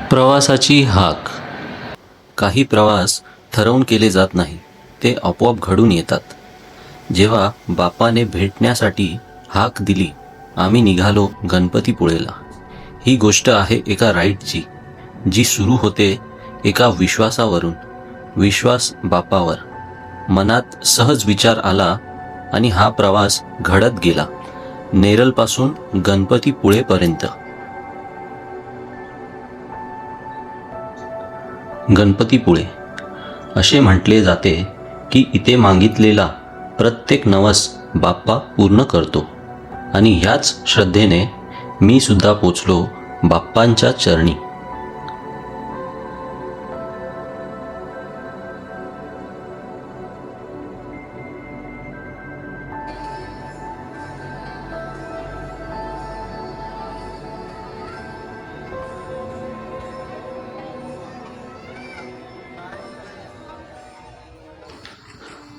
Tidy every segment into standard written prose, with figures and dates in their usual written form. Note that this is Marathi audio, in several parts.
प्रवासाची हाक. काही प्रवास ठरवून केले जात नाही, ते आपोआप घडून येतात. जेव्हा बापाने भेटण्यासाठी हाक दिली, आम्ही निघालो गणपतीपुळेला. ही गोष्ट आहे एका राईडची, जी सुरू होते एका विश्वासावरून. विश्वास बापावर. मनात सहज विचार आला आणि हा प्रवास घडत गेला, नेरळपासून गणपतीपुळेपर्यंत. गणपतीपुळे असे म्हटले जाते की इथे मागितलेला प्रत्येक नवस बाप्पा पूर्ण करतो. आणि ह्याच श्रद्धेने मी सुद्धा पोचलो बाप्पांच्या चरणी.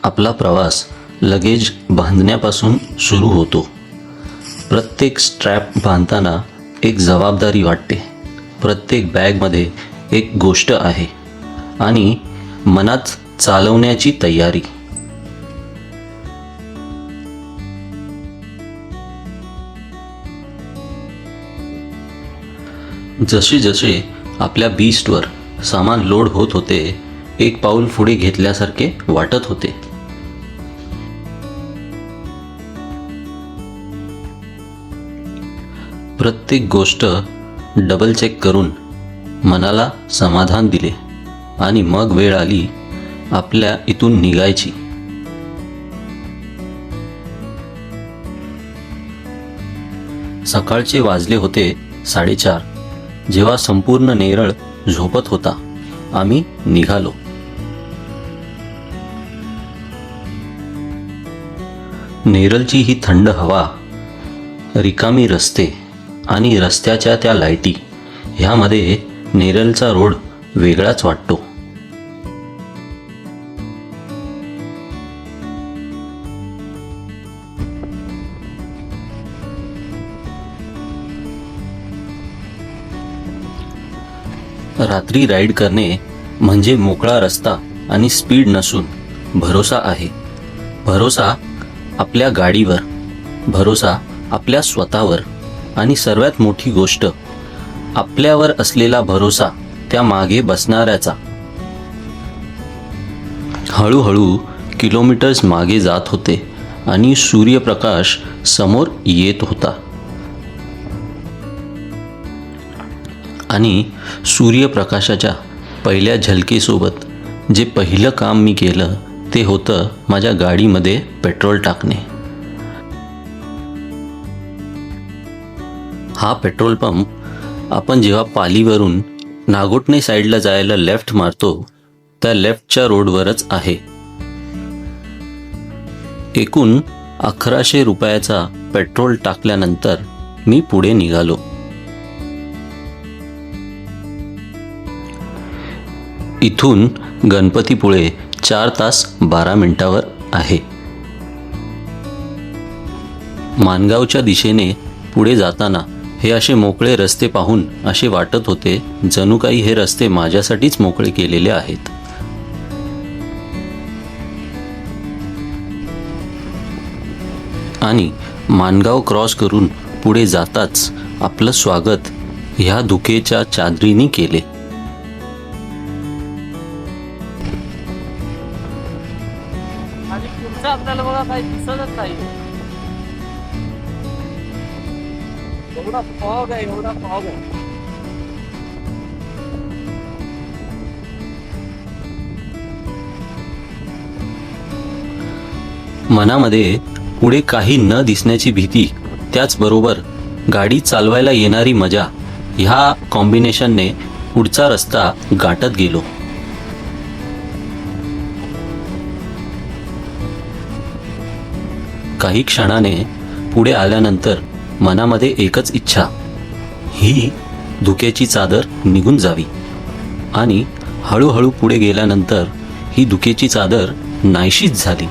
आपला प्रवास लगेज बांधण्यापासून सुरू होतो. प्रत्येक स्ट्रॅप बांधताना एक जबाबदारी वाटते. प्रत्येक बॅगमध्ये एक गोष्ट आहे आणि मनात चालवण्याची तयारी. जसे जसे आपल्या बीस्टवर सामान लोड होत होते, एक पाऊल पुढे घेतल्यासारखे वाटत होते. प्रत्येक गोष्ट डबल चेक करून मनाला समाधान दिले आणि मग वेळ आली आपल्या इथून निघायची. सकाळचे वाजले होते 4:30. जेव्हा संपूर्ण नेरळ झोपत होता, आम्ही निघालो. नेरळची ही थंड हवा, रिकामी रस्ते आणि रस्त्याच्या त्या लाईटी, ह्यामध्ये नेरळचा रोड वेगळाच वाटतो. रात्री राईड करणे म्हणजे मोकळा रस्ता आणि स्पीड नसून भरोसा आहे. भरोसा आपल्या गाडीवर, भरोसा आपल्या स्वतःवर आणि सर्वात मोठी गोष्ट, आपल्यावर असलेला भरोसा त्या मागे बसणाऱ्याचा. हळूहळू किलोमीटर्स मागे जात होते आणि सूर्यप्रकाश समोर येत होता. आणि सूर्यप्रकाशाच्या पहिल्या झलकेसोबत जे पहिलं काम मी केलं ते होतं माझ्या गाडीमध्ये पेट्रोल टाकणे. हा पेट्रोल पंप आपण जेव्हा पालीवरून नागोठणे साईडला जायला लेफ्ट मारतो, त्या लेफ्टच्या रोडवरच आहे. एकूण 1100 रुपयाचा पेट्रोल टाकल्यानंतर मी पुढे निघालो. इथून गणपतीपुळे 4 तास 12 मिनिटावर आहे. माणगावच्या दिशेने पुढे जाताना हे असे मोकळे रस्ते पाहून असे वाटत होते जणू काही हे रस्ते माझ्यासाठीच मोकळे केलेले आहेत. आणि माणगाव क्रॉस करून पुढे जाताच आपलं स्वागत ह्या धुकेच्या चादरीने केले. आणि पुढचं आपल्याला बघा काही दिसतच नाही. एवढा फॉग आहे, एवढा फॉग आहे. मनामध्ये पुढे काही न दिसण्याची भीती, त्याचबरोबर गाडी चालवायला येणारी मजा, ह्या कॉम्बिनेशनने पुढचा रस्ता गाठत गेलो. काही क्षणाने पुढे आल्यानंतर मनामध्ये एकच इच्छा, ही धुक्याची चादर निघून जावी. आणि हळूहळू पुढे गेल्यानंतर ही धुक्याची चादर नाहीशीच झाली.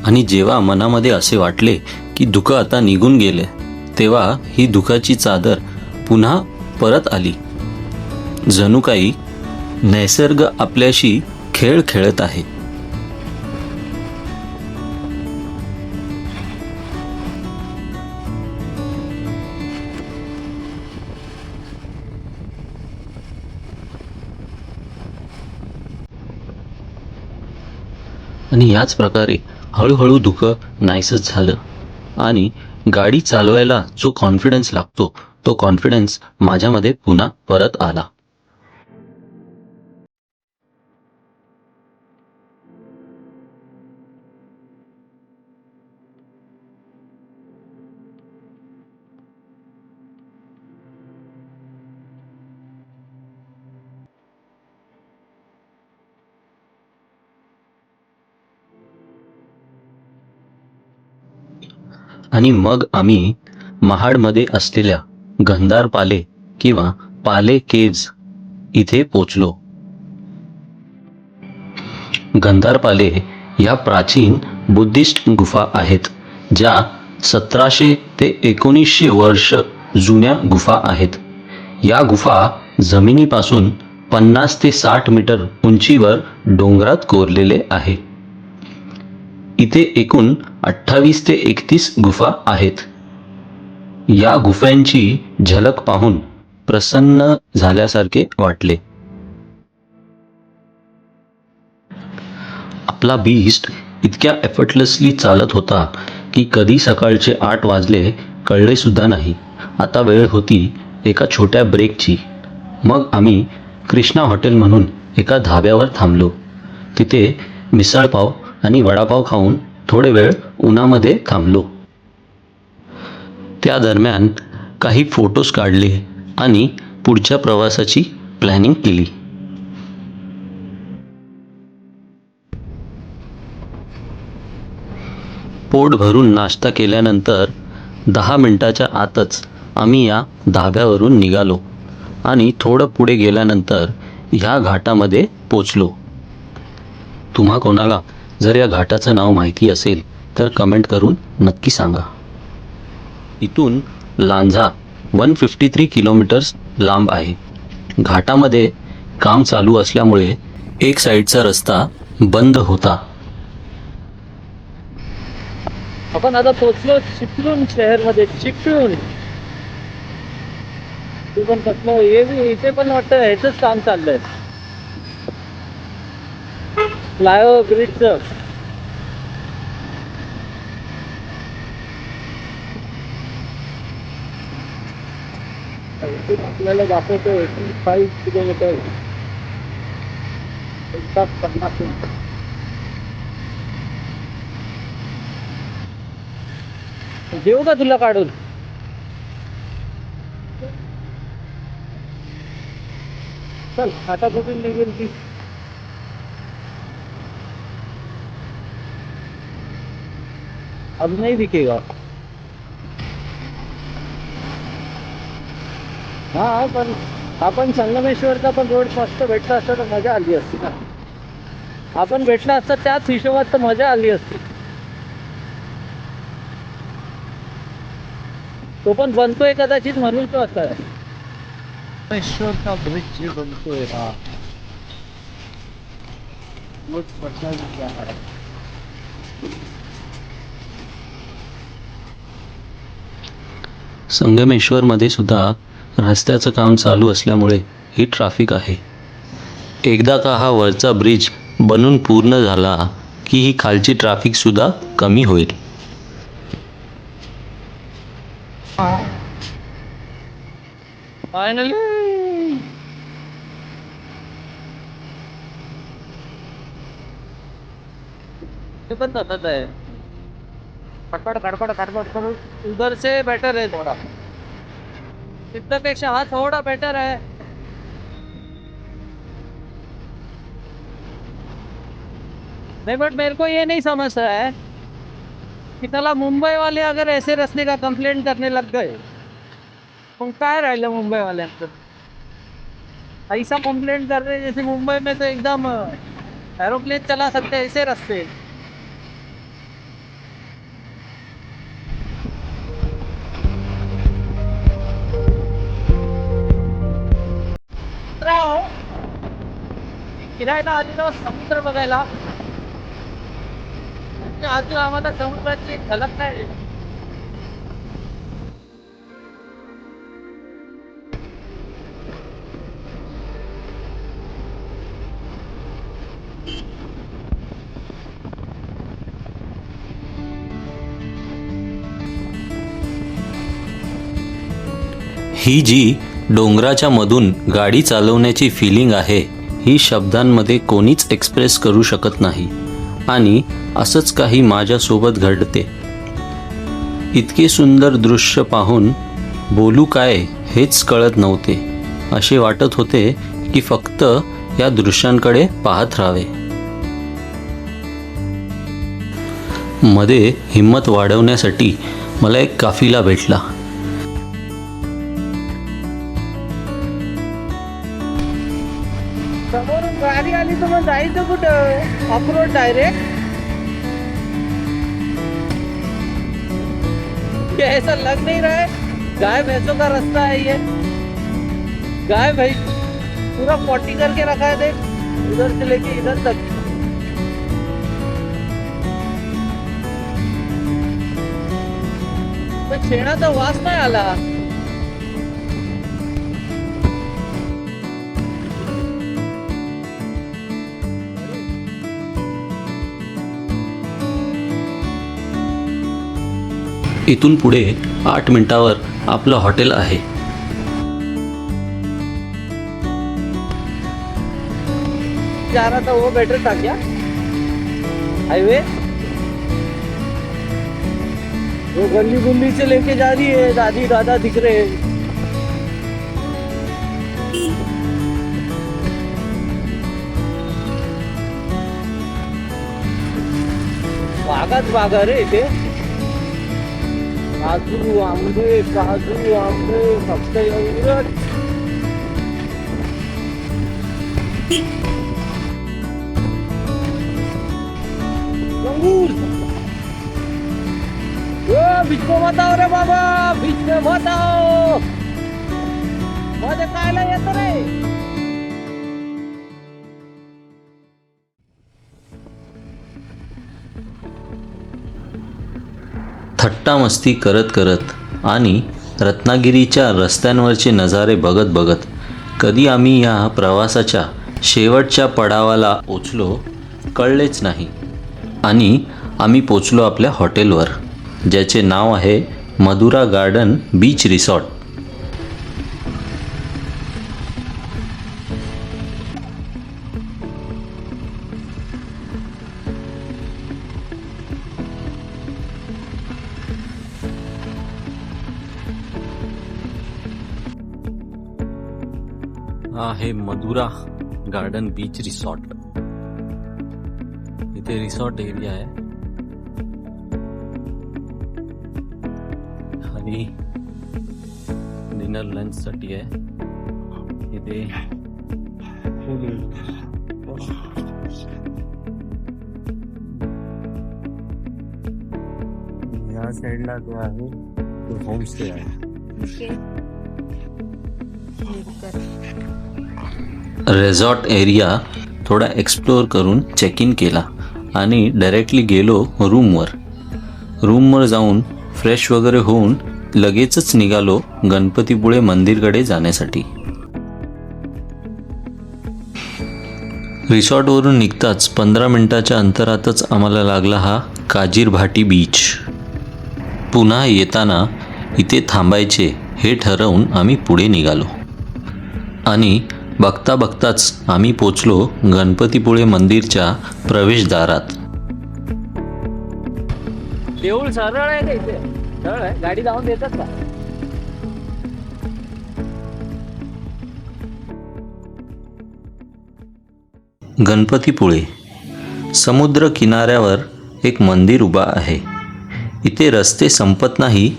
आणि जेव्हा मनामध्ये असे वाटले की धुकं आता निघून गेले, तेव्हा ही दुःखाची चादर पुन्हा परत आली. जणू काही नैसर्ग आपल्याशी खेळ खेळत आहे. आणि याच प्रकारे हळूहळू दुःख नाहीसच झालं आणि गाडी चालवायला जो कॉन्फिडन्स लागतो तो कॉन्फिडन्स माझ्यामध्ये पुन्हा परत आला. आणि मग आम्ही महाडमध्ये असलेल्या गंधार पाले किंवा पाले केव्ज इथे पोचलो. गंधार पाले या प्राचीन बुद्धिस्ट गुफा आहेत, ज्या 1700 ते 1900 वर्ष जुन्या गुफा आहेत. या गुफा जमिनीपासून 50 ते 60 मीटर उंचीवर डोंगरात कोरलेले आहे. इथे एकूण 28 ते 31 गुफा आहेत. या गुफांची झलक पाहून प्रसन्न झाल्यासारखे वाटले. आपला बीस्ट इतक्या एफर्टलेसली चालत होता की कधी सकाळचे 8 वाजले कळले सुद्धा नाही. आता वेळ होती एका छोट्या ब्रेकची. मग आम्ही कृष्णा हॉटेल म्हणून एका धाब्यावर थांबलो. तिथे मिसळपाव आणि वडापाव खाऊन थोडे वेळ उन्हामध्ये थांबलो. त्या दरम्यान काही फोटोज काढले आणि पुढच्या प्रवासाची प्लॅनिंग केली. पोट भरून नाश्ता केल्यानंतर 10 मिनिटाच्या आतच आम्ही या धाब्यावरून निघालो आणि थोडं पुढे गेल्यानंतर ह्या घाटामध्ये पोचलो. तुम्हा कोणाला जर या घाटाचं नाव माहिती असेल तर कमेंट करून नक्की सांगा. इथून लांजा 153 किलोमीटर्स लांब आहे. घाटामध्ये काम चालू असल्यामुळे एक साईडचा रस्ता बंद होता. आपण आता पोचलो चिपळूण शहरमध्ये. चिपळूण तू पण कसलं इथे पण वाटतं ह्याच काम चाललंय, फ्लायओव्हर ब्रिजचं. आपल्याला दाखवतो 85 किलोमीटर 150. देऊ का तुला काढून? चल आता कुठून निघेल ती? अब नहीं दिखेगा. हा पण आपण संगमेश्वरचा पण रोड मस्त भेटला असता तर मजा आली असती ना. आपण भेटला असता त्याच हिशोबात तर मजा आली असती. तो पण बनतोय कदाचित म्हणून तो असा आहे. संगमेश्वरचा ब्रिज जे बनतोय हा संगमेश्वरमध्ये सुद्धा रस्त्याचं काम चालू असल्यामुळे ही ट्रॅफिक आहे. एकदा का हा वरचा ब्रिज बनून पूर्ण झाला की ही खालची ट्रॅफिक सुद्धा कमी होईल. फायनली ते पण तसंच आहे. खडखड खडखड खडखड करून उधर से बेटर है थोड़ा. तिथल्यापेक्षा हा थोड़ा बेटर है. नहीं बट मेरे को ये नहीं समझ रहा है कि चला मुंबई वाले अगर ऐसे रास्ते का कंप्लेंट करने लग गए तो काय राहिलं मुंबई वाल्यांचं? ऐसा कंप्लेंट कर रहे जैसे मुंबई में तो एकदम एरोप्लेन चला सकते हैं ऐसे रास्ते. फिरायला आलेलो समुद्र बघायला. अजून आम्हाला समुद्राची एक झलक नाही. ही जी डोंगराच्या मधून गाडी चालवण्याची फिलिंग आहे, ही शब्दांमध्ये कोणीच एक्सप्रेस करू शकत नाही. आणि असंच काही माझ्यासोबत घडते. इतके सुंदर दृश्य पाहून बोलू काय हेच कळत नव्हते. असे वाटत होते की फक्त या दृश्यांकडे पाहत राहावे. मध्ये हिंमत वाढवण्यासाठी मला एक काफिला भेटला. समोरून गाडी आली तर मग जायचं कुठं? Off-road direct. ये ऐसा लग नहीं रहा है गाय भैंसों का रास्ता है ये. गाय भैंस पूरा 40 करके रखा है देख, उधर से लेके इधर तक. पण शेणाचा वास नाही आला. इथून पुढे 8 मिनिटावर आपलं हॉटेल आहे. जा रहा था वो बेटर था क्या? हाईवे वो गली गुल्ली से लेके जा रही है. दादी दादा दिख रहे हैं. बागाच बागा रे इथे. काजू आंबे फक्त एवढंच. अंगूर बीच में मत आओ रे बाबा, बीच में मत आओ. मध्ये खायला येत रे. थट्टा मस्ती करत करत आणि रत्नागिरीच्या रस्त्यांवरचे नजारे बघत बघत कधी आम्ही या प्रवासाच्या शेवटच्या पडावाला पोचलो कळलेच नाही. आणि आम्ही पोचलो आपल्या हॉटेलवर, ज्याचे नाव आहे मधुरा गार्डन बीच रिसॉर्ट. हा आहे मधुरा गार्डन बीच रिसॉर्ट. इथे रिसॉर्ट एरिया आहे आणि डिनर लंच साठी आहे. इथे या साईडला जो आहे तो होमस्टे आहे. रिसॉर्ट एरिया थोडा एक्सप्लोअर करून चेक इन केला आणि डायरेक्टली गेलो रूमवर जाऊन फ्रेश वगैरे होऊन लगेचच निघालो गणपतीपुळे मंदिरकडे जाण्यासाठी. रिसॉर्टवरून निघताच 15 मिनिटाच्या अंतरातच आम्हाला लागला हा काजीर भाटी बीच. पुन्हा येताना इथे थांबायचे हे ठरवून आम्ही पुढे निघालो आणि बघता बघताच आम्ही पोचलो गणपतीपुळे मंदिरच्या प्रवेशद्वारात. देऊळ सरळ आहे का इथे? सरळ आहे. गाडी जाऊन देतात का? गणपतीपुळे समुद्र किनाऱ्यावर एक मंदिर उभा आहे. इथे रस्ते संपत नाही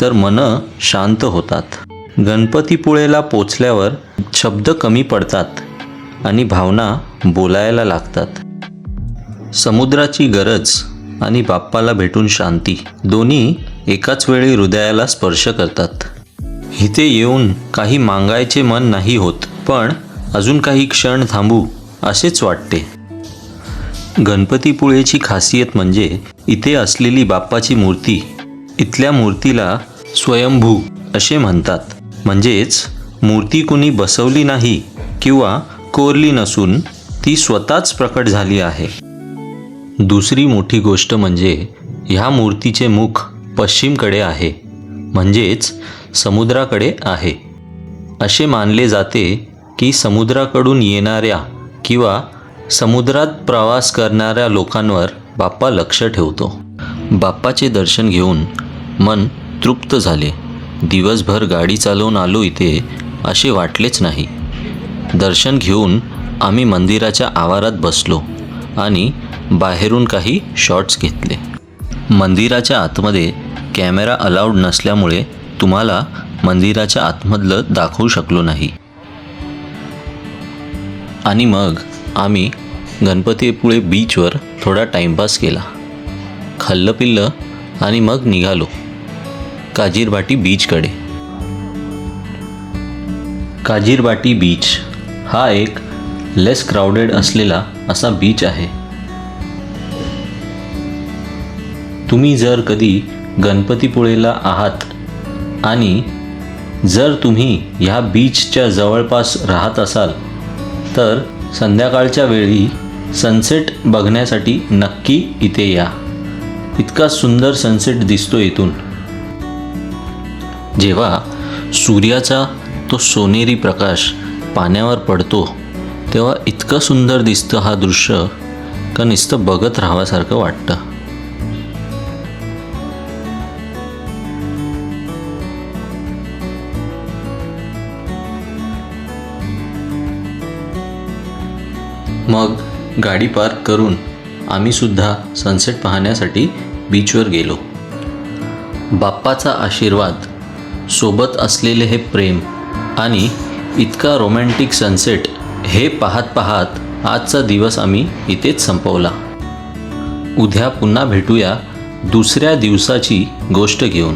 तर मनं शांत होतात. गणपतीपुळेला पोचल्यावर शब्द कमी पडतात आणि भावना बोलायला लागतात. समुद्राची गरज आणि बाप्पाला भेटून शांती दोन्ही एकाच वेळी हृदयाला स्पर्श करतात. इथे येऊन काही मागायचे मन नाही होत, पण अजून काही क्षण थांबू असेच वाटते. गणपतीपुळेची खासियत म्हणजे इथे असलेली बाप्पाची मूर्ती. इथल्या मूर्तीला स्वयंभू असे म्हणतात. म्हणजेच मूर्ती कुणी बसवली नाही किंवा कोरली नसून ती स्वतःच प्रकट झाली आहे. दुसरी मोठी गोष्ट म्हणजे ह्या मूर्तीचे मुख पश्चिमकडे आहे, म्हणजेच समुद्राकडे आहे. असे मानले जाते की समुद्राकडून येणाऱ्या किंवा समुद्रात प्रवास करणाऱ्या लोकांवर बाप्पा लक्ष ठेवतो. बाप्पाचे दर्शन घेऊन मन तृप्त झाले. दिवसभर गाडी चालवून आलो इथे असे वाटलेच नाही. दर्शन घेऊन आम्ही मंदिराच्या आवारात बसलो आणि बाहेरून काही शॉट्स घेतले. मंदिराच्या आतमध्ये कॅमेरा अलाउड नसल्यामुळे तुम्हाला मंदिराच्या आतमधलं दाखवू शकलो नाही. आणि मग आम्ही गणपतीपुळे बीचवर थोडा टाईमपास केला, खाल्लं पिल्लं आणि मग निघालो काजीरबाटी बीचकडे. काजीरबाटी बीच हा एक लेस क्राऊडेड असलेला असा बीच आहे. तुम्ही जर कधी गणपतीपुळेला आहात आणि जर तुम्ही ह्या बीचच्या जवळपास राहत असाल तर संध्याकाळच्या वेळी सनसेट बघण्यासाठी नक्की इथे या. इतका सुंदर सनसेट दिसतो इथून. जेव्हा सूर्याचा तो सोनेरी प्रकाश पाण्यावर पडतो तेव्हा इतकं सुंदर दिसतं हा दृश्य का नुसतं बघत राहावंसारखं वाटतं. मग गाडी पार्क करून आम्हीसुद्धा सनसेट पाहण्यासाठी बीचवर गेलो. बाप्पाचा आशीर्वाद, सोबत असलेले हे प्रेम आणि इतका रोमॅन्टिक सनसेट हे पाहत पाहत आजचा दिवस आम्ही इथेच संपवला. उद्या पुन्हा भेटूया दुसऱ्या दिवसाची गोष्ट घेऊन.